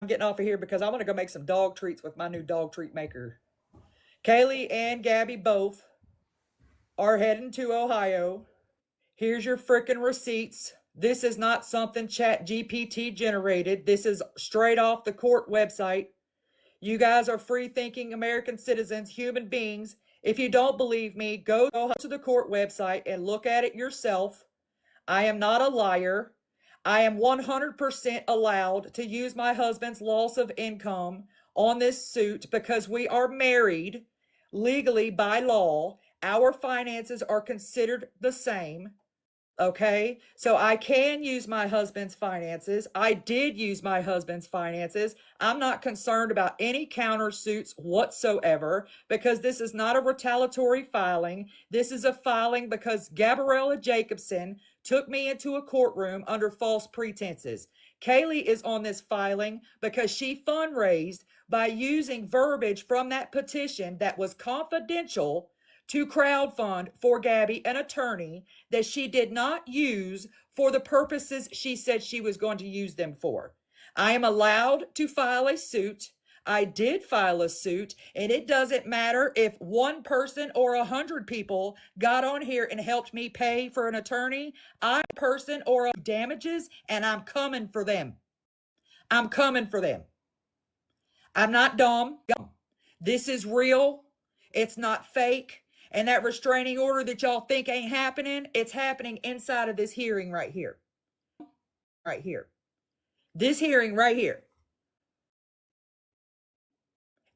I'm getting off of here because I want to go make some dog treats with my new dog treat maker. Kaylee and Gabby both are heading to Ohio. Here's your freaking receipts. This is not something Chat GPT generated. This is straight off the court website. You guys are free thinking American citizens, human beings. If you don't believe me, go to the court website and look at it yourself. I am not a liar. I am 100% allowed to use my husband's loss of income on this suit because we are married legally by law. Our finances are considered the same. Okay, so I can use my husband's finances. I did use my husband's finances. I'm not concerned about any countersuits whatsoever because this is not a retaliatory filing. This is a filing because Gabriella Jacobson took me into a courtroom under false pretenses. Kaylee is on this filing because she fundraised by using verbiage from that petition that was confidential to crowdfund for Gabby an attorney that she did not use for the purposes she said she was going to use them for. I am allowed to file a suit. I did file a suit, and it doesn't matter if one person or 100 people got on here and helped me pay for an attorney. I'm a person or damages, and I'm coming for them. I'm coming for them. I'm not dumb. This is real. It's not fake. And that restraining order that y'all think ain't happening, it's happening inside of this hearing right here. Right here. This hearing right here.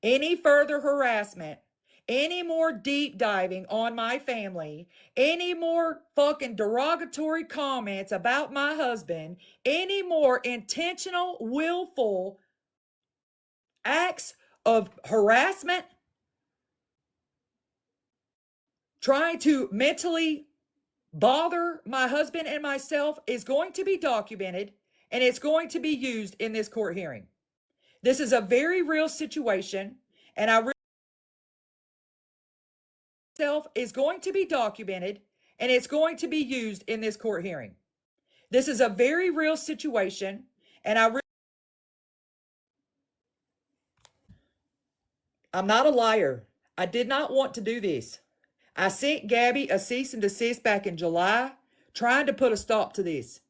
Any further harassment, any more deep diving on my family, any more fucking derogatory comments about my husband, any more intentional, willful acts of harassment, trying to mentally bother my husband and myself is going to be documented, and it's going to be used in this court hearing. This is a very real situation, and is going to be documented, and it's going to be used in this court hearing. This is a very real situation, and I'm not a liar. I did not want to do this. I sent Gabby a cease and desist back in July, trying to put a stop to this.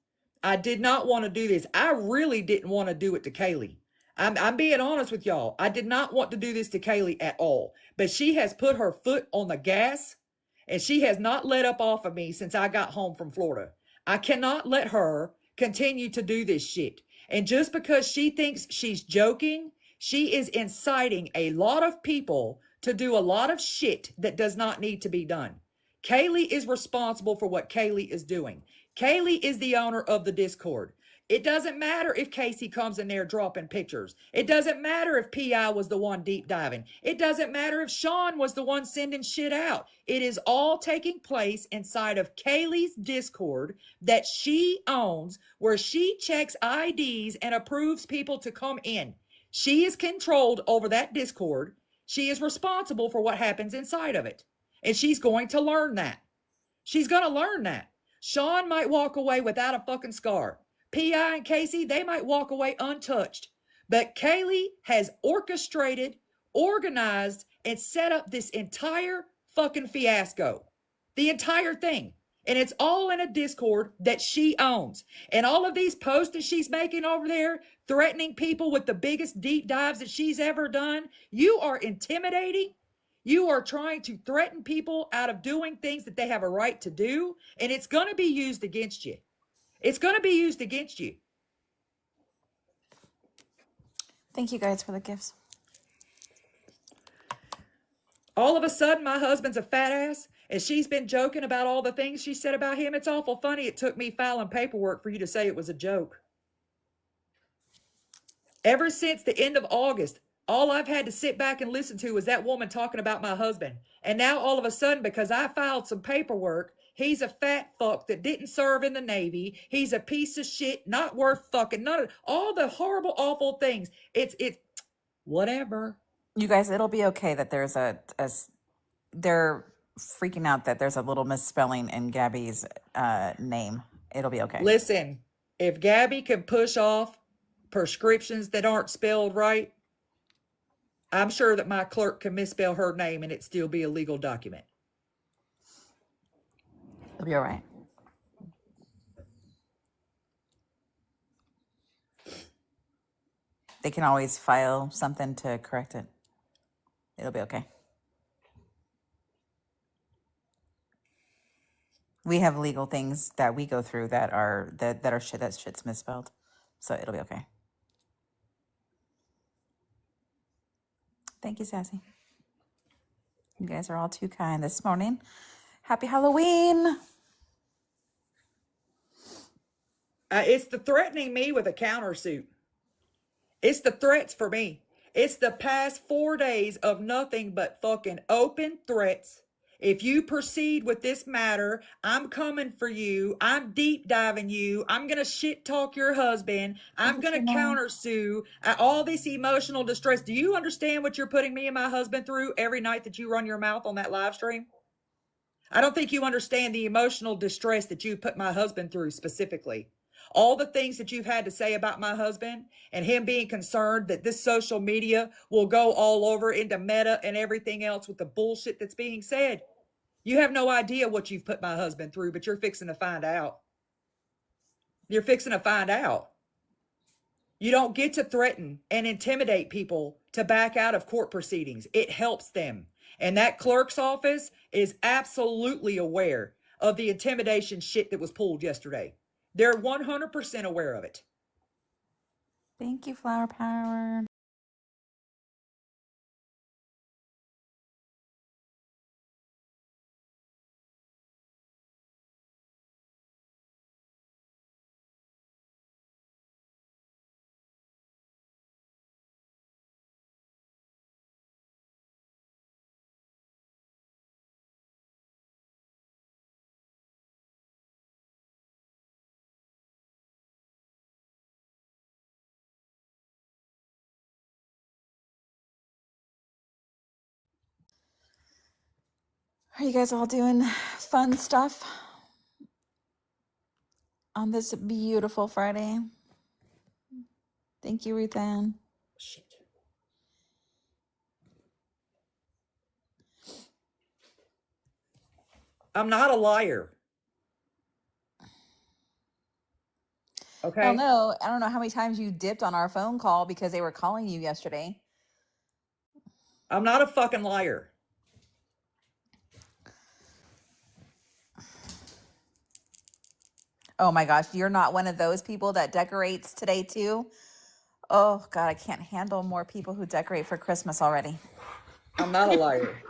I did not want to do this. I really didn't want to do it to Kaylee. I'm being honest with y'all. I did not want to do this to Kaylee at all. But she has put her foot on the gas, and she has not let up off of me since I got home from Florida. I cannot let her continue to do this shit. And just because she thinks she's joking, she is inciting a lot of people to do a lot of shit that does not need to be done. Kaylee is responsible for what Kaylee is doing. Kaylee is the owner of the Discord. It doesn't matter if Casey comes in there dropping pictures. It doesn't matter if PI was the one deep diving. It doesn't matter if Sean was the one sending shit out. It is all taking place inside of Kaylee's Discord that she owns, where she checks IDs and approves people to come in. She is controlled over that Discord. She is responsible for what happens inside of it. And she's going to learn that. She's going to learn that. Sean might walk away without a fucking scar. P.I. and Casey, they might walk away untouched. But Kaylee has orchestrated, organized, and set up this entire fucking fiasco. The entire thing. And it's all in a Discord that she owns. And all of these posts that she's making over there, threatening people with the biggest deep dives that she's ever done, you are intimidating. You are trying to threaten people out of doing things that they have a right to do, and it's going to be used against you. It's going to be used against you. Thank you guys for the gifts. All of a sudden, my husband's a fat ass, and she's been joking about all the things she said about him. It's awful funny. It took me filing paperwork for you to say it was a joke. Ever since the end of August, all I've had to sit back and listen to is that woman talking about my husband. And now all of a sudden, because I filed some paperwork, he's a fat fuck that didn't serve in the Navy. He's a piece of shit, not worth fucking none of all the horrible, awful things. It's whatever. You guys, it'll be okay that there's they're freaking out that there's a little misspelling in Gabby's name. It'll be okay. Listen, if Gabby can push off prescriptions that aren't spelled right, I'm sure that my clerk can misspell her name and it still be a legal document. It'll be all right. They can always file something to correct it. It'll be okay. We have legal things that we go through that are shit's misspelled. So it'll be okay. Thank you, Sassy. You guys are all too kind this morning. Happy Halloween. It's the threatening me with a countersuit. It's the threats for me. It's the past 4 days of nothing but fucking open threats. If you proceed with this matter, I'm coming for you. I'm deep diving you. I'm going to shit talk your husband. I'm going to countersue. All this emotional distress. Do you understand what you're putting me and my husband through every night that you run your mouth on that live stream? I don't think you understand the emotional distress that you put my husband through specifically. All the things that you've had to say about my husband and him being concerned that this social media will go all over into Meta and everything else with the bullshit that's being said. You have no idea what you've put my husband through, but you're fixing to find out. You're fixing to find out. You don't get to threaten and intimidate people to back out of court proceedings. It helps them. And that clerk's office is absolutely aware of the intimidation shit that was pulled yesterday. They're 100% aware of it. Thank you, Flower Power. Are you guys all doing fun stuff on this beautiful Friday? Thank you, Ruth Ann. Shit. I'm not a liar. Okay. Well, no, I don't know how many times you dipped on our phone call because they were calling you yesterday. I'm not a fucking liar. Oh my gosh, you're not one of those people that decorates today too? Oh God, I can't handle more people who decorate for Christmas already. I'm not a liar.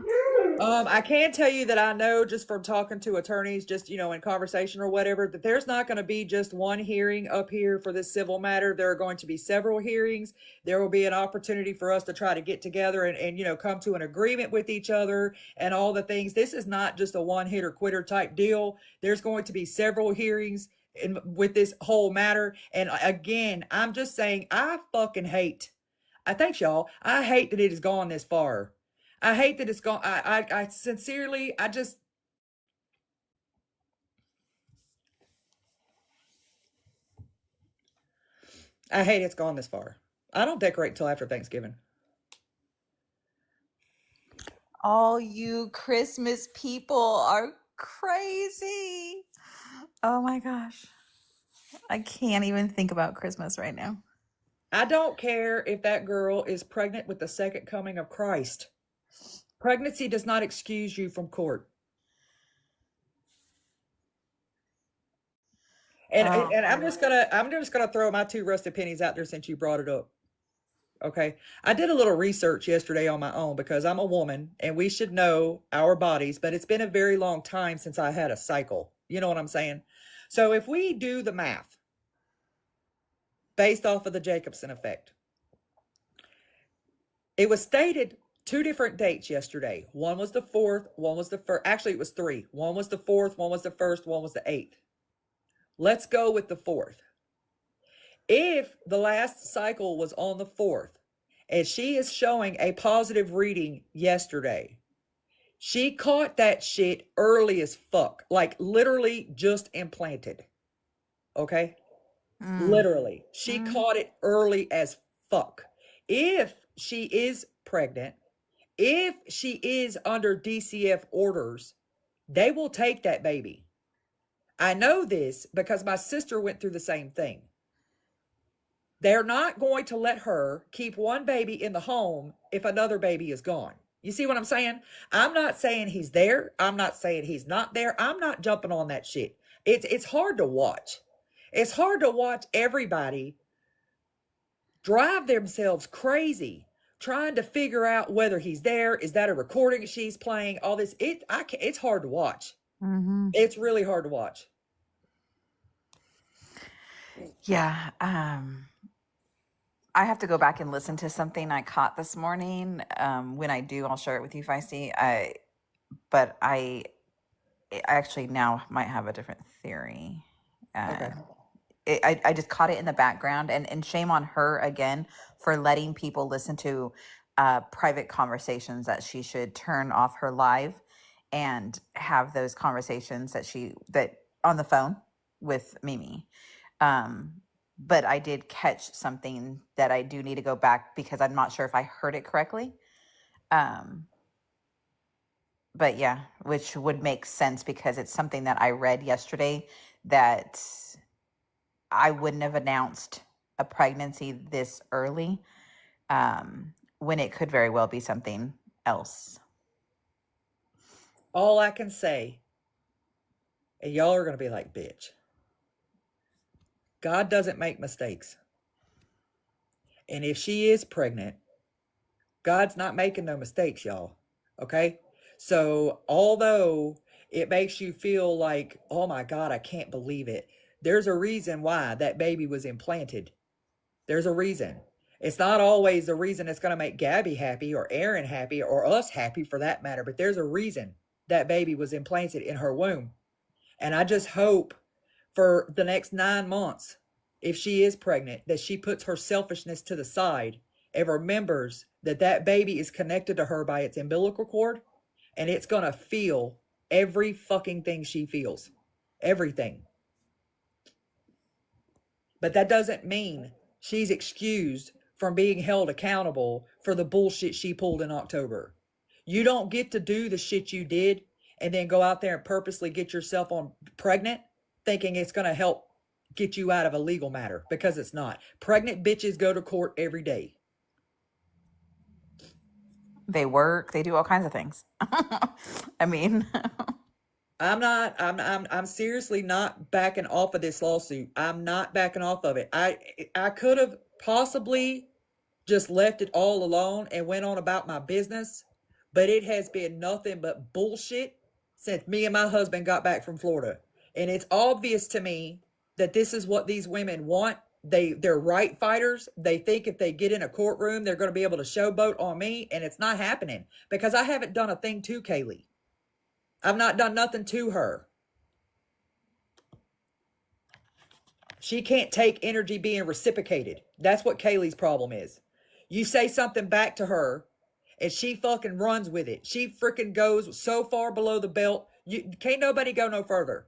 I can tell you that I know just from talking to attorneys, just, in conversation or whatever, that there's not going to be just one hearing up here for this civil matter. There are going to be several hearings. There will be an opportunity for us to try to get together and come to an agreement with each other and all the things. This is not just a one hitter quitter type deal. There's going to be several hearings with this whole matter. And again, I'm just saying, I thanks y'all. I hate that it has gone this far. I hate that it's gone. I sincerely, I hate it's gone this far. I don't decorate until after Thanksgiving. All you Christmas people are crazy. Oh my gosh. I can't even think about Christmas right now. I don't care if that girl is pregnant with the second coming of Christ. Pregnancy does not excuse you from court. And I'm just gonna throw my two rusted pennies out there since you brought it up. Okay. I did a little research yesterday on my own because I'm a woman and we should know our bodies, but it's been a very long time since I had a cycle. You know what I'm saying? So if we do the math based off of the Jacobson effect, it was stated 2 different dates yesterday. One was the 4th, one was the 1st. Actually, it was 3. One was the 4th, one was the 1st, one was the 8th. Let's go with the 4th. If the last cycle was on the 4th, and she is showing a positive reading yesterday, she caught that shit early as fuck. Like literally just implanted. Okay? Literally. She caught it early as fuck. If she is pregnant, if she is under DCF orders, they will take that baby. I know this because my sister went through the same thing. They're not going to let her keep one baby in the home if another baby is gone. You see what I'm saying? I'm not saying he's there. I'm not saying he's not there. I'm not jumping on that shit. It's hard to watch. It's hard to watch everybody drive themselves crazy trying to figure out whether he's there. Is that a recording she's playing? All this. It's hard to watch. It's really hard to watch. Yeah. I have to go back and listen to something I caught this morning. When I do, I'll share it with you, Feisty. But I actually now might have a different theory. Okay. I just caught it in the background, and shame on her again for letting people listen to private conversations, that she should turn off her live and have those conversations that on the phone with Mimi. But I did catch something that I do need to go back because I'm not sure if I heard it correctly. But yeah, which would make sense because it's something that I read yesterday, that I wouldn't have announced a pregnancy this early, when it could very well be something else. All I can say, and y'all are going to be like, bitch, God doesn't make mistakes. And if she is pregnant, God's not making no mistakes, y'all. Okay? So, although it makes you feel like, oh my God, I can't believe it, there's a reason why that baby was implanted. There's a reason. It's not always the reason that's going to make Gabby happy or Aaron happy or us happy for that matter, but there's a reason that baby was implanted in her womb. And I just hope for the next 9 months, if she is pregnant, that she puts her selfishness to the side and remembers that that baby is connected to her by its umbilical cord, and it's going to feel every fucking thing she feels. Everything. But that doesn't mean she's excused from being held accountable for the bullshit she pulled in October. You don't get to do the shit you did and then go out there and purposely get yourself on pregnant thinking it's going to help get you out of a legal matter, because it's not. Pregnant bitches go to court every day. They work, they do all kinds of things. I mean, I'm seriously not backing off of this lawsuit. I'm not backing off of it. I could have possibly just left it all alone and went on about my business, but it has been nothing but bullshit since me and my husband got back from Florida. And it's obvious to me that this is what these women want. They're right fighters. They think if they get in a courtroom, they're going to be able to showboat on me, and it's not happening because I haven't done a thing to Kaylee. I've not done nothing to her. She can't take energy being reciprocated. That's what Kaylee's problem is. You say something back to her, and she fucking runs with it. She freaking goes so far below the belt. Can't nobody go no further.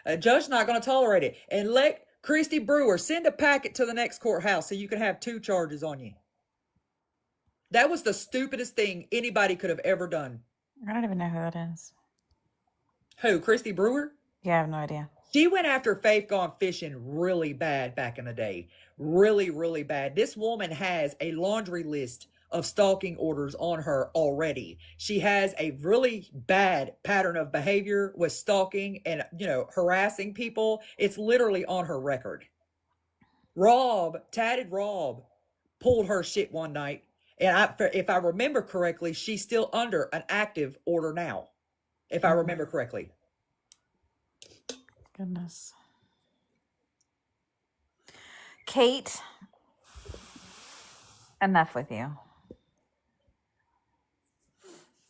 A judge's not going to tolerate it. And let Christy Brewer send a packet to the next courthouse so you can have 2 charges on you. That was the stupidest thing anybody could have ever done. I don't even know who that is. Who, Christy Brewer? Yeah, I have no idea. She went after Faith Gone Fishing really bad back in the day. Really, really bad. This woman has a laundry list of stalking orders on her already. She has a really bad pattern of behavior with stalking and, harassing people. It's literally on her record. Tatted Rob, pulled her shit one night. And if I remember correctly, she's still under an active order now. If I remember correctly. Goodness. Kate, enough with you.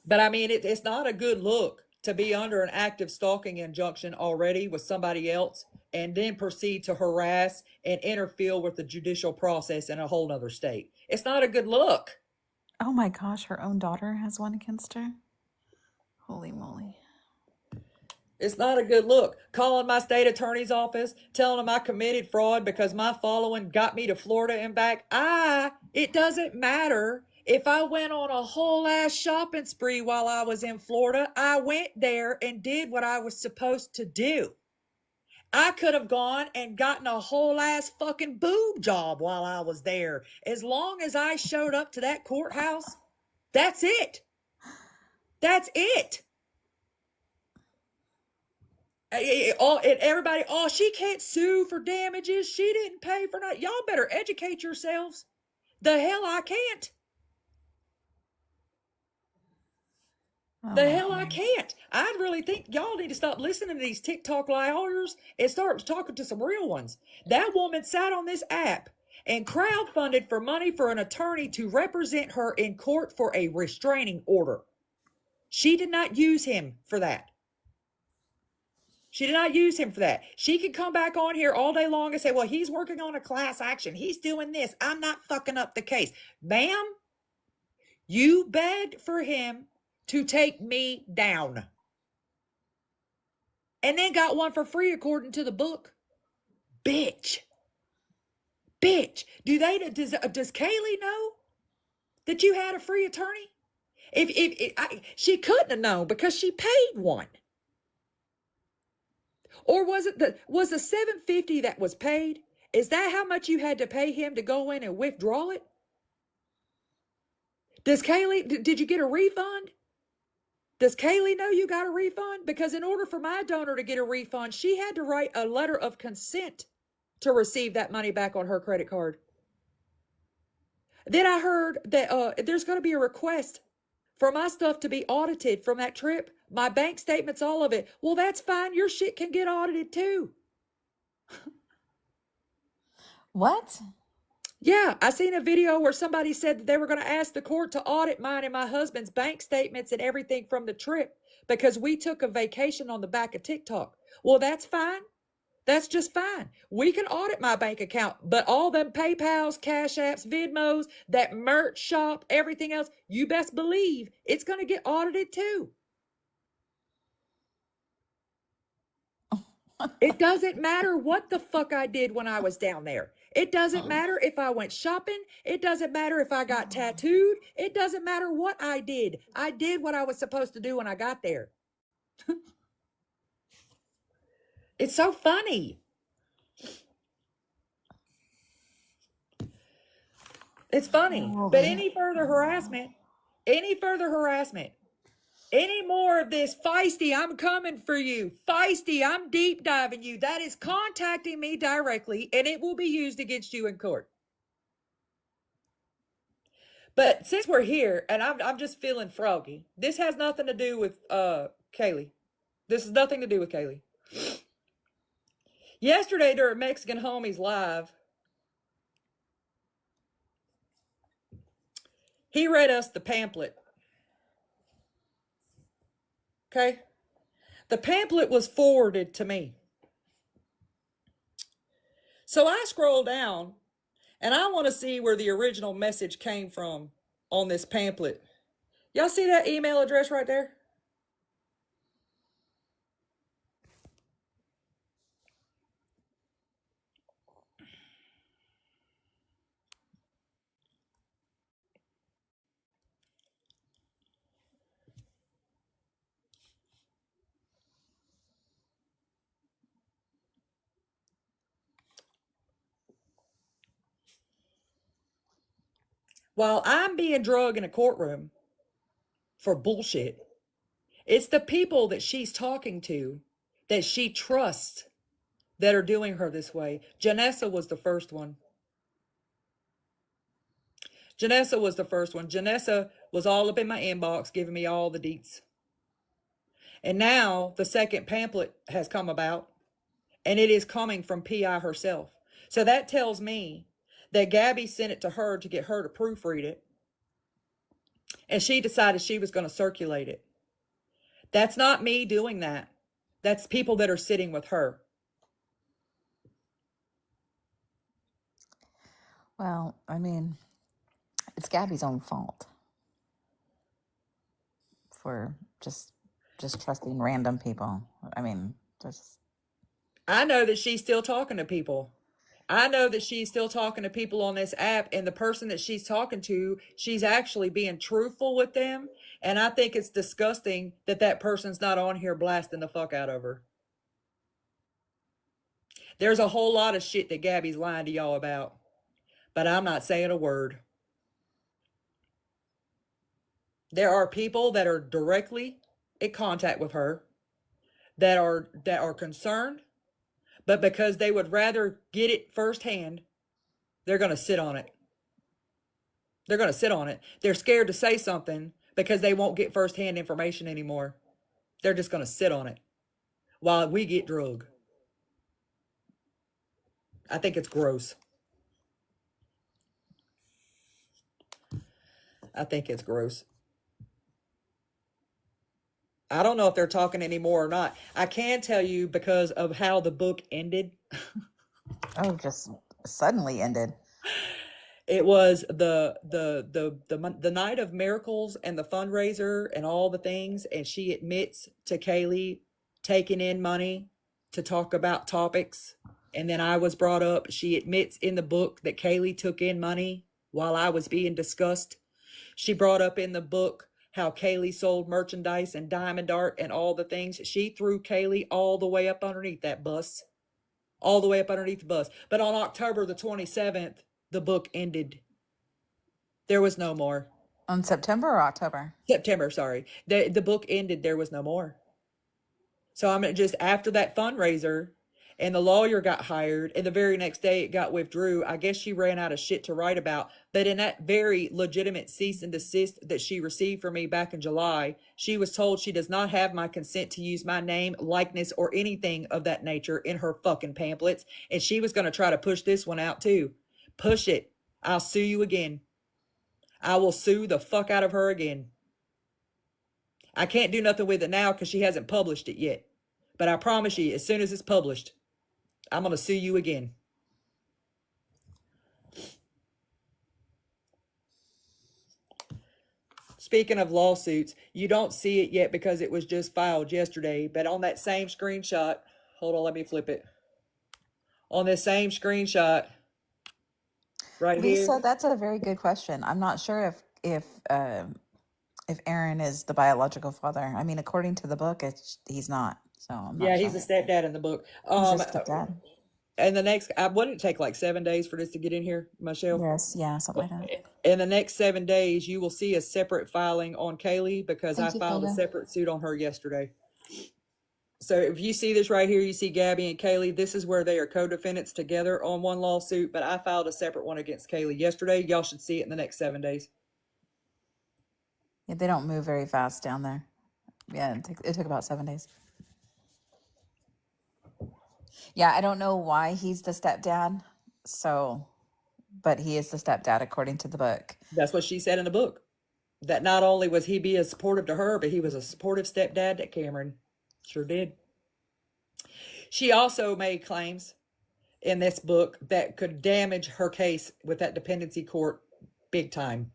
But I mean, it's not a good look to be under an active stalking injunction already with somebody else and then proceed to harass and interfere with the judicial process in a whole nother state. It's not a good look. Oh my gosh, her own daughter has one against her. Holy moly. It's not a good look. Calling my state attorney's office, telling them I committed fraud because my following got me to Florida and back. It doesn't matter if I went on a whole ass shopping spree while I was in Florida. I went there and did what I was supposed to do. I could have gone and gotten a whole ass fucking boob job while I was there. As long as I showed up to that courthouse, that's it. That's it. Everybody, she can't sue for damages. She didn't pay for nothing. Y'all better educate yourselves. The hell I can't. I can't. I really think y'all need to stop listening to these TikTok liars and start talking to some real ones. That woman sat on this app and crowdfunded for money for an attorney to represent her in court for a restraining order. She did not use him for that. She did not use him for that. She could come back on here all day long and say, well, he's working on a class action. He's doing this. I'm not fucking up the case. Ma'am, you begged for him to take me down. And then got one for free according to the book. Bitch. Does Kaylee know that you had a free attorney? She couldn't have known because she paid one. Or was the $750 that was paid? Is that how much you had to pay him to go in and withdraw it? Did you get a refund? Does Kaylee know you got a refund? Because in order for my donor to get a refund, she had to write a letter of consent to receive that money back on her credit card. Then I heard that there's going to be a request for my stuff to be audited from that trip. My bank statements, all of it. Well, that's fine. Your shit can get audited too. What? Yeah, I seen a video where somebody said that they were going to ask the court to audit mine and my husband's bank statements and everything from the trip because we took a vacation on the back of TikTok. Well, that's fine. That's just fine. We can audit my bank account, but all them PayPals, Cash Apps, Venmos, that merch shop, everything else, you best believe it's going to get audited too. It doesn't matter what the fuck I did when I was down there. It doesn't matter if I went shopping. It doesn't matter if I got tattooed. It doesn't matter what I did. I did what I was supposed to do when I got there. It's so funny. It's funny. But any further harassment, any more of this feisty, I'm coming for you. Feisty, I'm deep diving you. That is contacting me directly, and it will be used against you in court. But since we're here, and I'm just feeling froggy, this has nothing to do with Kaylee. This has nothing to do with Kaylee. Yesterday during Mexican Homies Live, he read us the pamphlet. Okay? The pamphlet was forwarded to me. So I scroll down, and I want to see where the original message came from on this pamphlet. Y'all see that email address right there? While I'm being drugged in a courtroom for bullshit, it's the people that she's talking to that she trusts that are doing her this way. Janessa was the first one. Janessa was all up in my inbox giving me all the deets. And now the second pamphlet has come about, and it is coming from PI herself. So that tells me that Gabby sent it to her to get her to proofread it, and she decided she was going to circulate it. That's not me doing that. That's people that are sitting with her. Well, I mean, it's Gabby's own fault. for just trusting random people. I mean, just I know that she's still talking to people. I know that she's still talking to people on this app, and the person that she's talking to, she's actually being truthful with them. And I think it's disgusting that that person's not on here blasting the fuck out of her. There's a whole lot of shit that Gabby's lying to y'all about, but I'm not saying a word. There are people that are directly in contact with her that are concerned, but because they would rather get it firsthand, they're going to sit on it. They're going to sit on it. They're scared to say something because they won't get firsthand information anymore. They're just going to sit on it while we get drug. I think it's gross. I think it's gross. I don't know if they're talking anymore or not. I can tell you because of how the book ended. just suddenly ended. It was the night of miracles and the fundraiser and all the things, and she admits to Kaylee taking in money to talk about topics. And then I was brought up. She admits in the book that Kaylee took in money while I was being discussed. She brought up in the book how Kaylee sold merchandise and diamond art and all the things. She threw Kaylee all the way up underneath that bus. All the way up underneath the bus. But on October the 27th, the book ended. There was no more. On September or October? September, sorry. The book ended. There was no more. So I'm just after that fundraiser and the lawyer got hired and the very next day it got withdrew. I guess she ran out of shit to write about. But in that very legitimate cease and desist that she received from me back in July, she was told she does not have my consent to use my name, likeness, or anything of that nature in her fucking pamphlets. And she was going to try to push this one out too. Push it. I'll sue you again. I will sue the fuck out of her again. I can't do nothing with it now because she hasn't published it yet. But I promise you, as soon as it's published, I'm going to sue you again. Speaking of lawsuits, you don't see it yet because it was just filed yesterday. But on that same screenshot, hold on, let me flip it. On this same screenshot, right Lisa, here. that's a very good question. I'm not sure if Aaron is the biological father. I mean, according to the book, he's not. So I'm not Yeah, sure. he's a stepdad in the book. He's a stepdad. And the next, wouldn't it take like 7 days for this to get in here, Michelle? Yes, yeah, something like that. In the next 7 days, you will see a separate filing on Kaylee because I filed a separate suit on her yesterday. So if you see this right here, you see Gabby and Kaylee. This is where they are co-defendants together on one lawsuit, but I filed a separate one against Kaylee yesterday. Y'all should see it in the next 7 days. Yeah, they don't move very fast down there. Yeah, it took about 7 days. Yeah, I don't know why he's the stepdad. So, but he is the stepdad according to the book. That's what she said in the book. That not only was he being supportive to her, but he was a supportive stepdad to Cameron. Sure did. She also made claims in this book that could damage her case with that dependency court big time.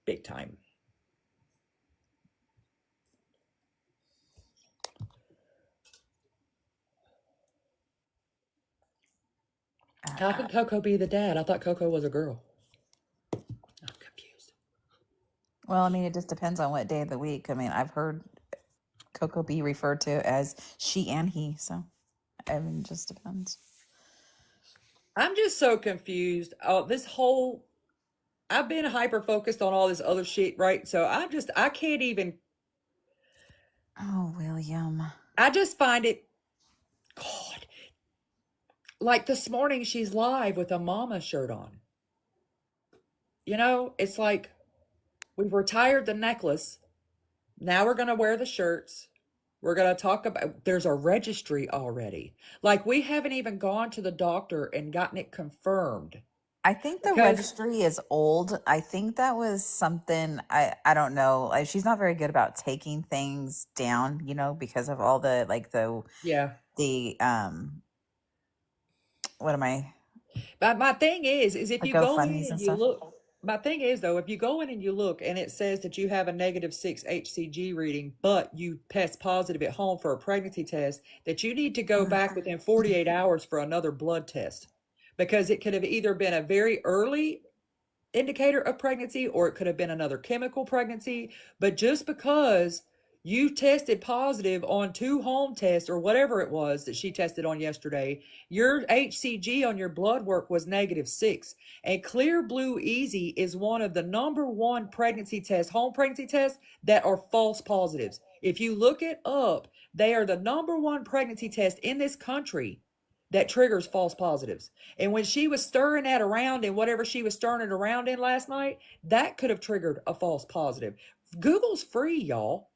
Big time. How could Coco be the dad? I thought Coco was a girl. I'm confused. Well, I mean, it just depends on what day of the week. I mean, I've heard Coco be referred to as she and he. So, I mean, it just depends. I'm just so confused. Oh, I've been hyper focused on all this other shit, right? So I can't even. Oh, William. I just find it, God. Like this morning, she's live with a mama shirt on. You know, it's like we've retired the necklace. Now we're going to wear the shirts. We're going to talk about, there's a registry already. Like we haven't even gone to the doctor and gotten it confirmed. I think the registry is old. I think that was something, I don't know. Like, she's not very good about taking things down, you know, because of all the, like But my thing is if you go in and you look, My thing is, though, if you go in and you look and it says that you have a -6 HCG reading, but you test positive at home for a pregnancy test, that you need to go back within 48 hours for another blood test, because it could have either been a very early indicator of pregnancy or it could have been another chemical pregnancy. But just because you tested positive on 2 home tests or whatever it was that she tested on yesterday, your HCG on your blood work was -6. And Clear Blue Easy is one of the #1 pregnancy tests, home pregnancy tests, that are false positives. If you look it up, they are the #1 pregnancy test in this country that triggers false positives. And when she was stirring that around in whatever she was stirring it around in last night, that could have triggered a false positive. Google's free, y'all.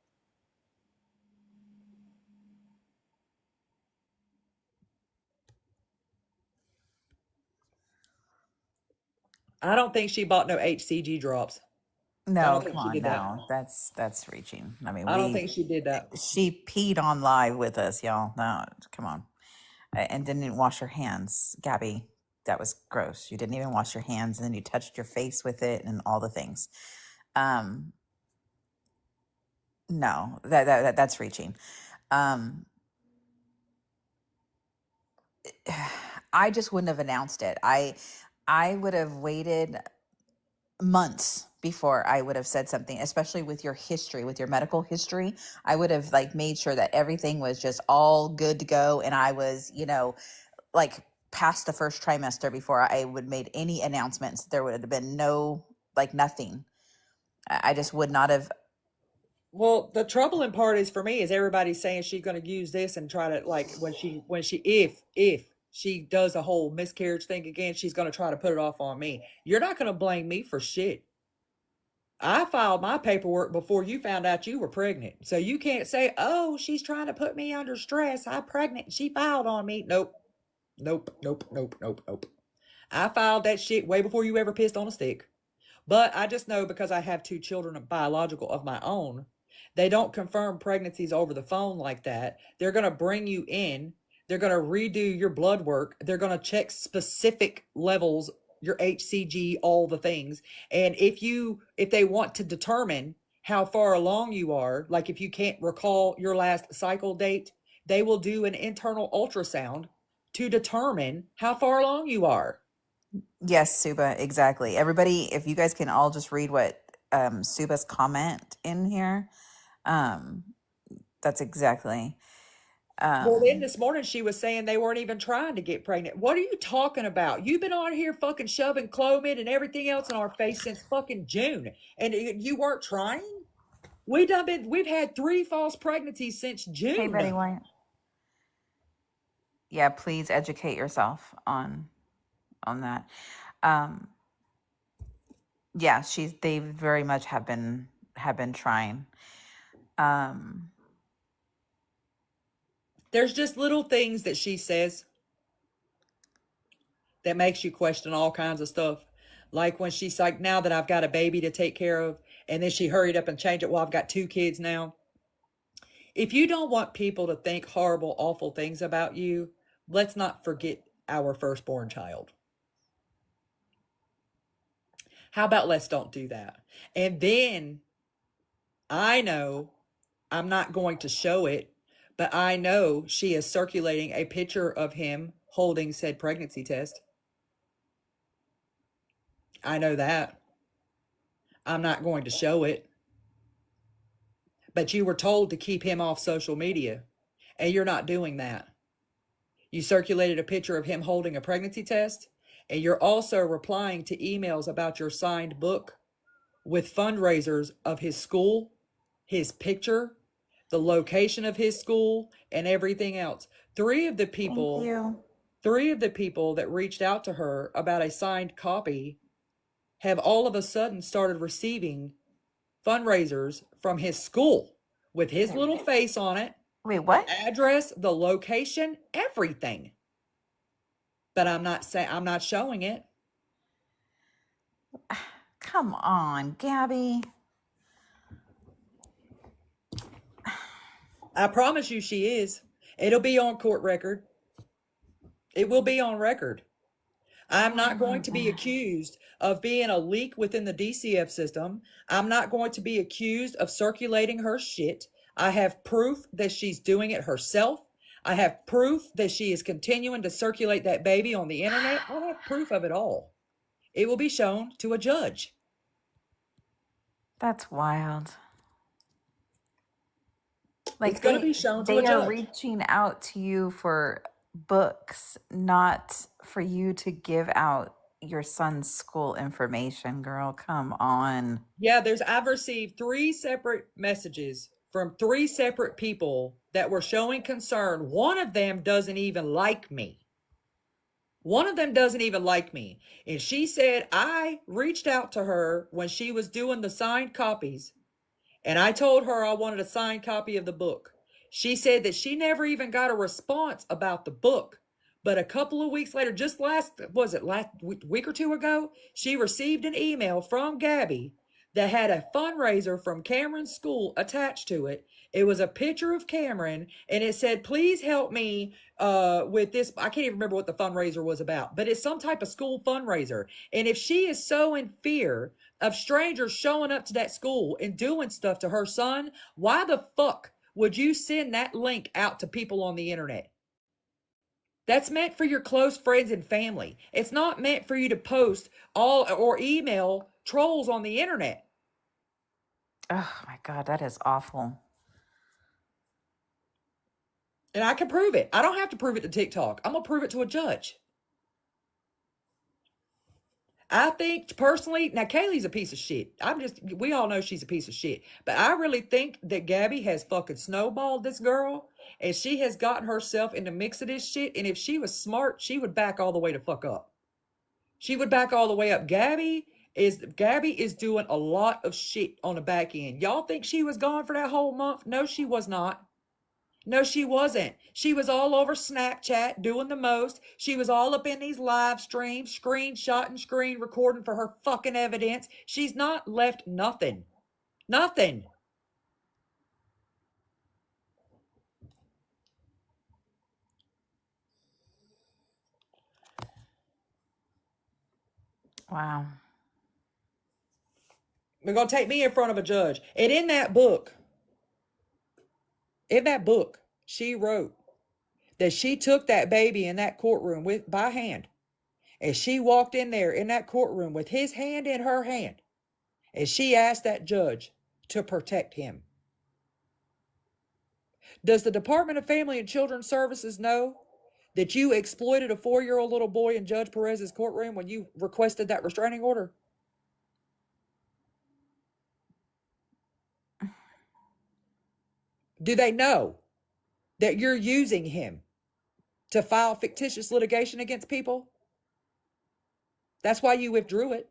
I don't think she bought no HCG drops. I No, don't come think she on, did that. no, that's reaching. I mean, I don't think she did that. she peed on live with us, y'all. No, come on, and didn't even wash her hands, Gabby. That was gross. You didn't even wash your hands, and then you touched your face with it, and all the things. Um, no, that's reaching. I just wouldn't have announced it. I would have waited months before I would have said something, especially with your history, with your medical history. I would have like made sure that everything was just all good to go, and I was, like past the first trimester before I would made any announcements. There would have been no, like, nothing. I just would not have. Well, the troubling part is for me is everybody's saying she's going to use this and try to, like, if she does a whole miscarriage thing again, she's going to try to put it off on me. You're not going to blame me for shit. I filed my paperwork before you found out you were pregnant. So you can't say, oh, she's trying to put me under stress. I'm pregnant. She filed on me. Nope. Nope. Nope. Nope. Nope. Nope. I filed that shit way before you ever pissed on a stick. But I just know because I have 2 children of biological of my own, they don't confirm pregnancies over the phone like that. They're going to bring you in. They're going to redo your blood work. They're going to check specific levels, your HCG, all the things. And if they want to determine how far along you are, like if you can't recall your last cycle date, they will do an internal ultrasound to determine how far along you are. Yes, Suba, exactly. Everybody, if you guys can all just read what Suba's comment in here, um, that's exactly. Well, then this morning she was saying they weren't even trying to get pregnant. What are you talking about? You've been on here fucking shoving Clomid and everything else in our face since fucking June, and you weren't trying. We've had 3 false pregnancies since Hey, Betty June. White. Yeah, please educate yourself on that. Um, yeah, they very much have been trying. There's just little things that she says that makes you question all kinds of stuff. Like when she's like, now that I've got a baby to take care of, and then she hurried up and changed it. Well, I've got 2 kids now. If you don't want people to think horrible, awful things about you, let's not forget our firstborn child. How about let's don't do that? And then I know I'm not going to show it, but I know she is circulating a picture of him holding said pregnancy test. I know that. I'm not going to show it. But you were told to keep him off social media, and you're not doing that. You circulated a picture of him holding a pregnancy test, and you're also replying to emails about your signed book with fundraisers of his school, his picture, the location of his school, and everything else. Three of the Thank people, you. 3 of the people that reached out to her about a signed copy have all of a sudden started receiving fundraisers from his school with his little face on it, Wait, the what? address, the location, everything. But I'm not showing it. Come on, Gabby. I promise you she is. It'll be on court record. It will be on record. I'm not going to be accused of being a leak within the DCF system. I'm not going to be accused of circulating her shit. I have proof that she's doing it herself. I have proof that she is continuing to circulate that baby on the internet. I have proof of it all. It will be shown to a judge. That's wild. Like It's going to be shown to a they are judge. reaching out to you for books, not for you to give out your son's school information, girl. Come on. Yeah, I've received 3 separate messages from 3 separate people that were showing concern. One of them doesn't even like me. One of them doesn't even like me. And she said I reached out to her when she was doing the signed copies, and I told her I wanted a signed copy of the book. She said that she never even got a response about the book. But a couple of weeks later, just last week or 2 ago, she received an email from Gabby that had a fundraiser from Cameron's school attached to it. It was a picture of Cameron, and it said, please help me with this. I can't even remember what the fundraiser was about, but it's some type of school fundraiser. And if she is so in fear of strangers showing up to that school and doing stuff to her son, why the fuck would you send that link out to people on the internet? That's meant for your close friends and family. It's not meant for you to post all or email trolls on the internet. Oh my God, that is awful. And I can prove it. I don't have to prove it to TikTok. I'm going to prove it to a judge. I think personally, now Kaylee's a piece of shit. We all know she's a piece of shit. But I really think that Gabby has fucking snowballed this girl, and she has gotten herself in the mix of this shit. And if she was smart, she would back all the way to fuck up. She would back all the way up. Gabby is doing a lot of shit on the back end. Y'all think she was gone for that whole month? No, she was not. No, she wasn't. She was all over Snapchat doing the most. She was all up in these live streams, screenshotting, screen recording for her fucking evidence. She's not left nothing. Nothing. Wow. They're going to take me in front of a judge. And in that book, she wrote that she took that baby in that courtroom by hand. And she walked in there in that courtroom with his hand in her hand. And she asked that judge to protect him. Does the Department of Family and Children's Services know that you exploited a 4-year-old little boy in Judge Perez's courtroom when you requested that restraining order? Do they know that you're using him to file fictitious litigation against people? That's why you withdrew it.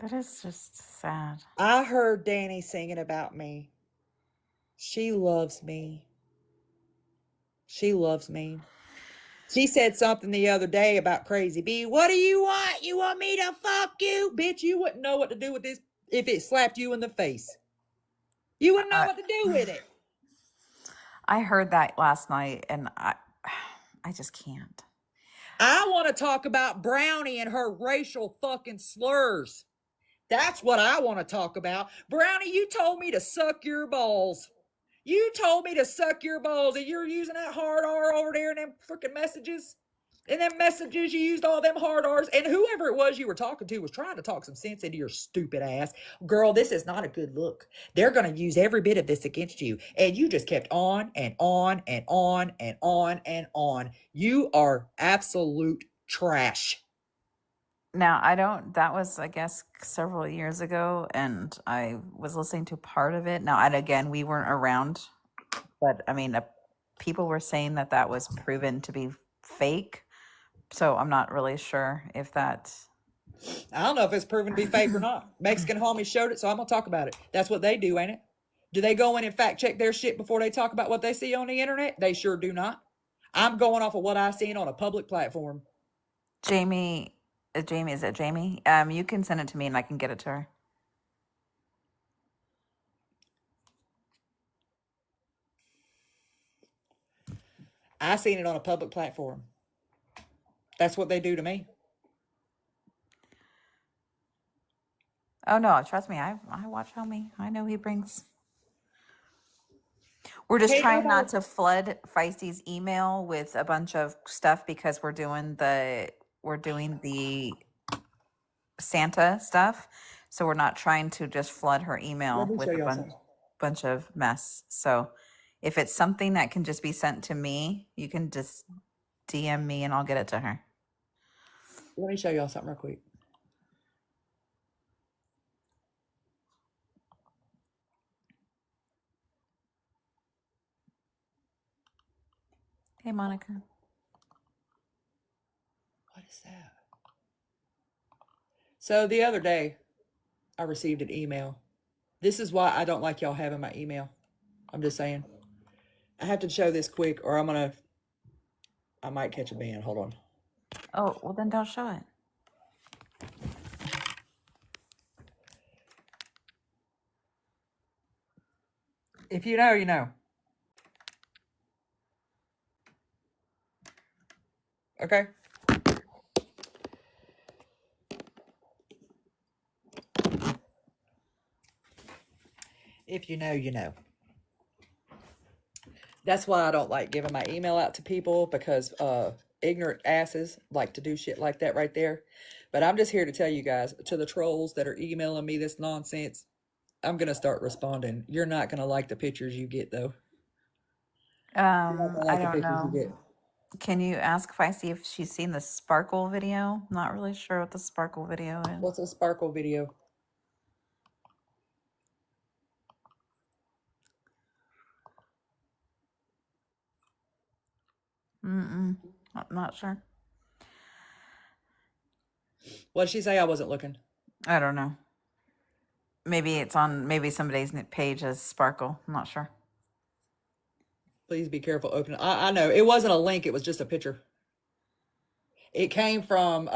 That is just sad. I heard Danny singing about me. She loves me. She loves me. She said something the other day about Crazy B. What do you want? You want me to fuck you? Bitch, you wouldn't know what to do with this if it slapped you in the face. You wouldn't know what to do with it. I heard that last night, and I just can't. I want to talk about Brownie and her racial fucking slurs. That's what I want to talk about. Brownie, you told me to suck your balls. You told me to suck your balls, and you're using that hard R over there in them freaking messages. In them messages, you used all them hard R's, and whoever it was you were talking to was trying to talk some sense into your stupid ass. Girl, this is not a good look. They're going to use every bit of this against you, and you just kept on and on and on and on and on. You are absolute trash. Now, that was, I guess, several years ago, and I was listening to part of it. Now, and again, we weren't around, but I mean, people were saying that was proven to be fake. So I'm not really sure if that. I don't know if it's proven to be fake or not. Mexican homies showed it, so I'm going to talk about it. That's what they do, ain't it? Do they go in and fact check their shit before they talk about what they see on the internet? They sure do not. I'm going off of what I seen on a public platform. Jamie, is it Jamie? You can send it to me and I can get it to her. I seen it on a public platform. That's what they do to me. Oh no, trust me, I watch Homie. I know he brings. We're just Hey, trying not nobody. to flood Feisty's email with a bunch of stuff because we're doing the Santa stuff. So we're not trying to just flood her Let email me show with a y'all something. bunch of mess. So if it's something that can just be sent to me, you can just DM me and I'll get it to her. Let me show y'all something real quick. Hey Monica. What is that? So the other day, I received an email. This is why I don't like y'all having my email. I'm just saying. I have to show this quick, or I might catch a ban. Hold on. Oh, well then don't show it. If you know, you know. Okay. If you know, you know. That's why I don't like giving my email out to people, because ignorant asses like to do shit like that right there. But I'm just here to tell you guys, to the trolls that are emailing me this nonsense, I'm gonna start responding. You're not gonna like the pictures you get, though. You're not gonna I like the don't pictures you know. get. Can you ask Feisty if she's seen the sparkle video? I'm not really sure what the sparkle video is. What's a sparkle video? I'm not sure. What did she say? I wasn't looking. I don't know. Maybe it's on somebody's page as sparkle. I'm not sure. Please be careful opening. I know it wasn't a link. It was just a picture. It came from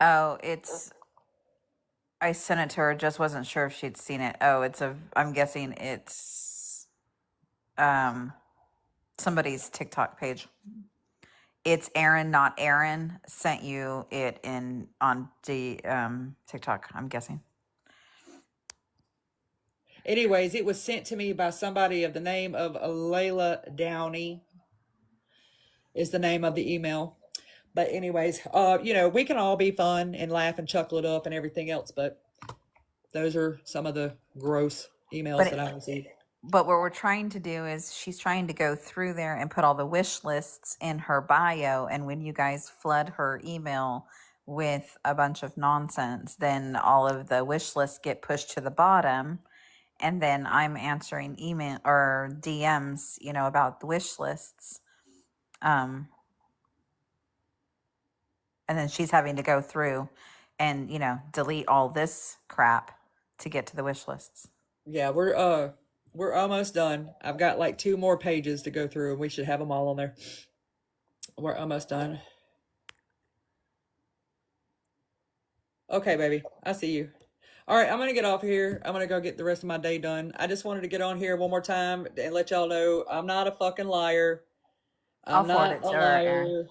Oh, I sent it to her, just wasn't sure if she'd seen it. Oh, I'm guessing it's somebody's TikTok page. It's Aaron, not Aaron, sent you it on the TikTok, I'm guessing. Anyways, it was sent to me by somebody of the name of Layla Downey, is the name of the email. But anyways, we can all be fun and laugh and chuckle it up and everything else, but those are some of the gross emails that I received. But what we're trying to do is she's trying to go through there and put all the wish lists in her bio. And when you guys flood her email with a bunch of nonsense, then all of the wish lists get pushed to the bottom. And then I'm answering email or DMs, about the wish lists. And then she's having to go through and, delete all this crap to get to the wish lists. Yeah, we're almost done. I've got like 2 more pages to go through, and we should have them all on there. We're almost done. Okay, baby, I see you. All right, I'm gonna get off here. I'm gonna go get the rest of my day done. I just wanted to get on here one more time and let y'all know I'm not a fucking liar. I'm not a liar.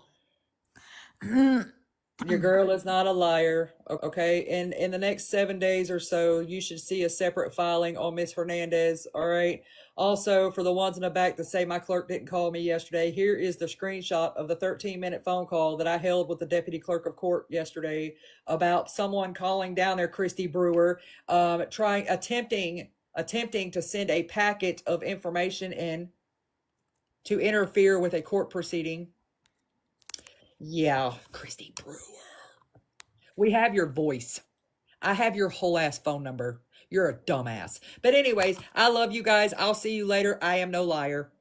Your girl is not a liar. Okay. And in the next 7 days or so, you should see a separate filing on Miss Hernandez. All right. Also, for the ones in the back that say my clerk didn't call me yesterday, here is the screenshot of the 13-minute phone call that I held with the deputy clerk of court yesterday about someone calling down there, Christy Brewer, attempting to send a packet of information in to interfere with a court proceeding. Yeah, Christy Brewer. We have your voice. I have your whole ass phone number. You're a dumbass. But anyways, I love you guys. I'll see you later. I am no liar.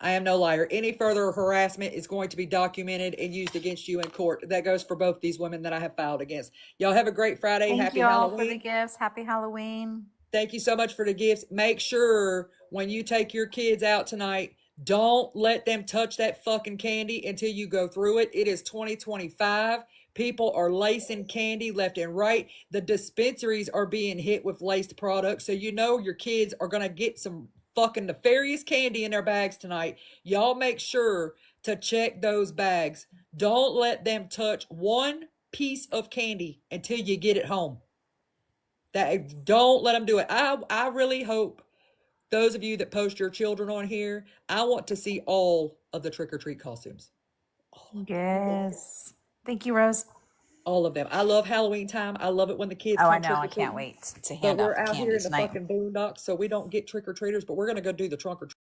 I am no liar. Any further harassment is going to be documented and used against you in court. That goes for both these women that I have filed against. Y'all have a great Friday. Thank Happy you all for the Halloween. gifts. Happy Halloween. Thank you so much for the gifts. Make sure when you take your kids out tonight, don't let them touch that fucking candy until you go through it. It is 2025. People are lacing candy left and right. The dispensaries are being hit with laced products. So you know your kids are going to get some fucking nefarious candy in their bags tonight. Y'all make sure to check those bags. Don't let them touch one piece of candy until you get it home. Don't let them do it. I really hope those of you that post your children on here, I want to see all of the trick or treat costumes. Yes. Thank you, Rose. All of them. I love Halloween time. I love it when the kids Oh, I come know. trick I or can't treating. wait to But hand we're out the out here candy in the tonight. fucking boondocks, so we don't get trick or treaters. But we're gonna go do the trunk or treat.